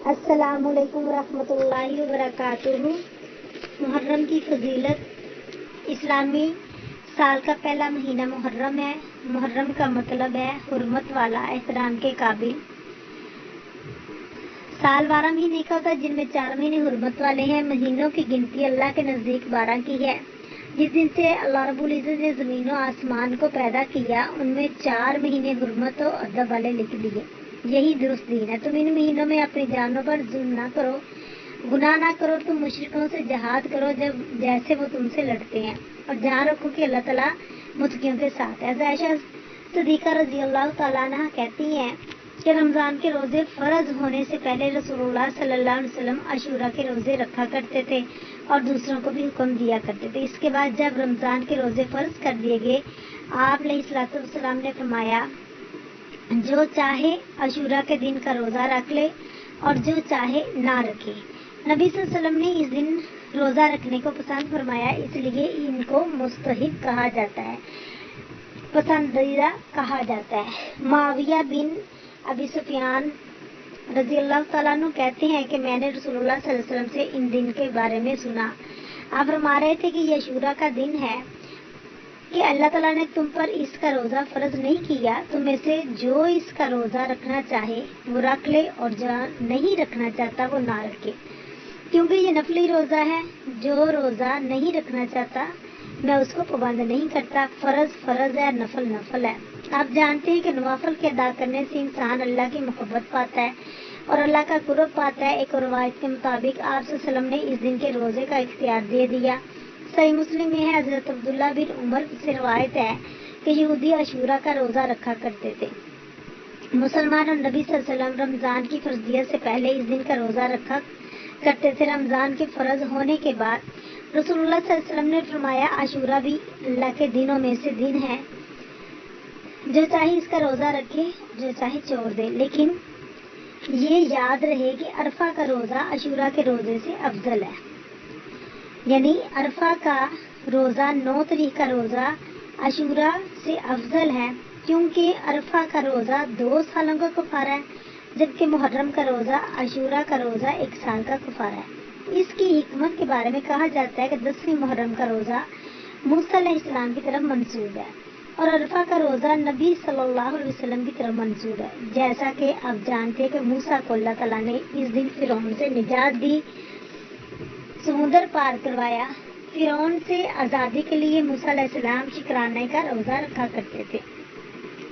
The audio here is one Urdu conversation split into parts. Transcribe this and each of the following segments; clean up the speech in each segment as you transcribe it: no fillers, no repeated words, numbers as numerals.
السلام علیکم ورحمۃ اللہ وبرکاتہ۔ محرم کی فضیلت۔ اسلامی سال کا پہلا مہینہ محرم ہے۔ محرم کا مطلب ہے حرمت والا، احترام کے قابل۔ سال 12 مہینے کا ہوتا ہے، جن میں 4 مہینے حرمت والے ہیں۔ مہینوں کی گنتی اللہ کے نزدیک 12 کی ہے۔ جس دن سے اللہ رب العزت نے زمین و آسمان کو پیدا کیا، ان میں 4 مہینے حرمت و ادب والے لکھ دیے۔ یہی درست دین ہے۔ تم ان مہینوں میں اپنی جانوں پر ظلم نہ کرو، گناہ نہ کرو۔ تم مشرکوں سے جہاد کرو جیسے وہ تم سے لڑتے ہیں، اور جان رکھو کہ اللہ تعالیٰ متقیوں کے ساتھ ہے۔ عائشہ صدیقہ رضی اللہ تعالیٰ عنہ کہتی ہیں کہ رمضان کے روزے فرض ہونے سے پہلے رسول اللہ صلی اللہ علیہ وسلم عاشورہ کے روزے رکھا کرتے تھے اور دوسروں کو بھی حکم دیا کرتے تھے۔ اس کے بعد جب رمضان کے روزے فرض کر دیے گئے، آپ علیہ الصلوۃ والسلام نے فرمایا جو چاہے عاشورہ کے دن کا روزہ رکھ لے اور جو چاہے نہ رکھے۔ نبی صلی اللہ علیہ وسلم نے اس دن روزہ رکھنے کو پسند فرمایا، اس لیے ان کو مستحب کہا جاتا ہے، پسندیدہ کہا جاتا ہے۔ معاویہ بن ابی سفیان رضی اللہ تعالیٰ عنہ کہتے ہیں کہ میں نے رسول اللہ صلی اللہ علیہ وسلم سے ان دن کے بارے میں سنا۔ آپ فرما رہے تھے کہ یہ عاشورہ کا دن ہے کہ اللہ تعالیٰ نے تم پر اس کا روزہ فرض نہیں کیا، تم میں سے جو اس کا روزہ رکھنا چاہے وہ رکھ لے اور جو نہیں رکھنا چاہتا وہ نہ رکھے، کیونکہ یہ نفلی روزہ ہے۔ جو روزہ نہیں رکھنا چاہتا میں اس کو پابند نہیں کرتا۔ فرض فرض ہے، نفل نفل ہے۔ آپ جانتے ہیں کہ نوافل کے ادا کرنے سے انسان اللہ کی محبت پاتا ہے اور اللہ کا قرب پاتا ہے۔ ایک روایت کے مطابق آپ صلی اللہ علیہ وسلم نے اس دن کے روزے کا اختیار دے دیا۔ صحیح مسلم میں ہے، حضرت عبداللہ بن عمر سے روایت ہے کہ یہودی عاشورہ کا روزہ رکھا کرتے تھے۔ مسلمان اور نبی صلی اللہ علیہ وسلم رمضان کی فرضیت سے پہلے اس دن کا روزہ رکھا کرتے تھے۔ رمضان کے فرض ہونے کے بعد رسول اللہ صلی اللہ علیہ وسلم نے فرمایا عاشورہ بھی اللہ کے دنوں میں سے دن ہے، جو چاہے اس کا روزہ رکھے، جو چاہے چھوڑ دے، لیکن یہ یاد رہے کہ عرفہ کا روزہ عاشورہ کے روزے سے افضل ہے۔ یعنی عرفہ کا روزہ 9 تاریخ کا روزہ عاشورہ سے افضل ہے، کیونکہ عرفہ کا روزہ 2 سالوں کا کفارہ ہے، جبکہ محرم کا روزہ عاشورہ کا روزہ 1 سال کا کفارہ ہے۔ اس کی حکمت کے بارے میں کہا جاتا ہے کہ 10ویں محرم کا روزہ موسیٰ علیہ السلام کی طرف منسوب ہے اور عرفہ کا روزہ نبی صلی اللہ علیہ وسلم کی طرف منسوب ہے۔ جیسا کہ آپ جانتے ہیں کہ موسیٰ کو اللہ تعالیٰ نے اس دن فرعون سے نجات دی، سمندر پار کروایا۔ فرعون سے آزادی کے لیے موسیٰ علیہ السلام شکرانے کا روزہ رکھا کرتے تھے۔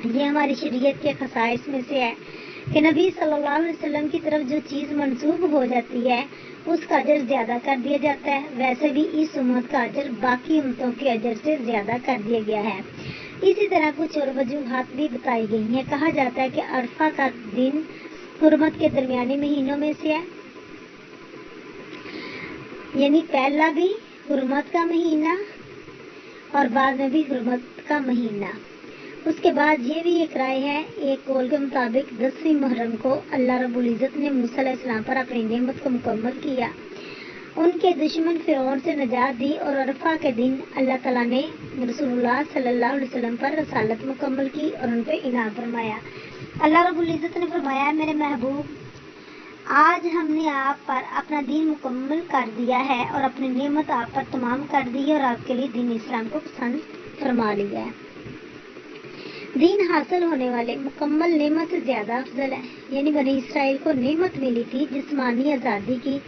یہ ہماری شریعت کے خصائص میں سے ہے کہ نبی صلی اللہ علیہ وسلم کی طرف جو چیز منسوب ہو جاتی ہے اس کا اجر زیادہ کر دیا جاتا ہے۔ ویسے بھی اس امت کا اجر باقی امتوں کے اجر سے زیادہ کر دیا گیا ہے۔ اسی طرح کچھ اور وجوہات بھی بتائی گئی ہیں۔ کہا جاتا ہے کہ عرفہ کا دن حرمت کے درمیانی مہینوں میں سے ہے، یعنی پہلا بھی حرمت کا مہینہ اور بعد میں بھی حرمت کا مہینہ۔ اس کے بعد یہ بھی ایک رائے ہے، ایک قول کے مطابق 10ویں محرم کو اللہ رب العزت نے موسیٰ علیہ السلام پر اپنی نعمت کو مکمل کیا، ان کے دشمن فرعون سے نجات دی، اور عرفہ کے دن اللہ تعالیٰ نے رسول اللہ صلی اللہ علیہ وسلم پر رسالت مکمل کی اور ان پہ انعام فرمایا۔ اللہ رب العزت نے فرمایا میرے محبوب، آج ہم نے آپ پر اپنا دین مکمل کر دیا ہے اور اپنی نعمت آپ پر تمام کر دی ہے اور آپ کے لیے دین اسلام کو پسند فرما لیا ہے۔ دین حاصل ہونے والے مکمل نعمت سے زیادہ افضل ہے۔ یعنی بنی اسرائیل کو نعمت ملی تھی جسمانی آزادی کی،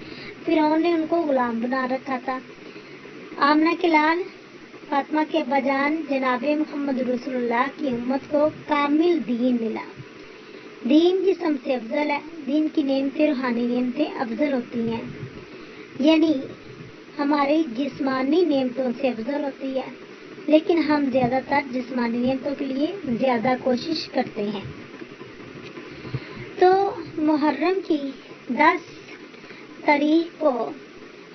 فرعون نے ان کو غلام بنا رکھا تھا۔ آمنہ کے لال فاطمہ کے ابا جان جناب محمد رسول اللہ کی امت کو کامل دین ملا۔ دین جسم سے افضل ہے۔ دین کی نعمتیں روحانی نعمتیں افضل ہوتی ہیں، یعنی ہماری جسمانی نعمتوں سے افضل ہوتی ہے، لیکن ہم زیادہ تر جسمانی نعمتوں کے لیے زیادہ کوشش کرتے ہیں۔ تو محرم کی 10 تاریخ کو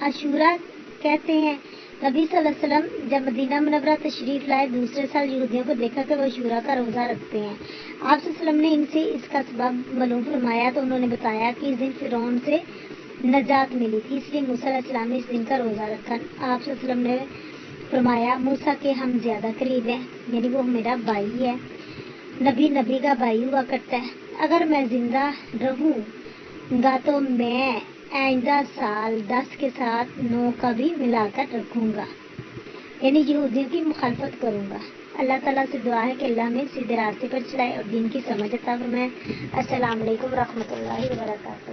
عاشورہ کہتے ہیں۔ نبی صلی اللہ علیہ وسلم جب مدینہ منورہ تشریف لائے، دوسرے سال یہودیوں کو دیکھا کہ وہ عاشورہ کا روزہ رکھتے ہیں۔ آپ صلی اللہ علیہ وسلم نے ان سے اس کا سبب معلوم فرمایا تو انہوں نے بتایا کہ اس دن فرعون سے نجات ملی تھی، اس لیے موسیٰ علیہ السلام نے اس دن کا روزہ رکھا۔ آپ صلی اللہ علیہ وسلم نے فرمایا موسیٰ کے ہم زیادہ قریب ہیں، یعنی وہ میرا بھائی ہے، نبی کا بھائی ہوا کرتا ہے۔ اگر میں زندہ رہوں گا تو میں آئندہ سال 10 کے ساتھ 9 کا بھی ملا کر رکھوں گا، یعنی یہودیوں کی مخالفت کروں گا۔ اللہ تعالیٰ سے دعا ہے کہ اللہ میں سیدھے راستے پر چلائے اور دین کی سمجھ عطا فرمائے۔ السلام علیکم ورحمۃ اللہ وبرکاتہ۔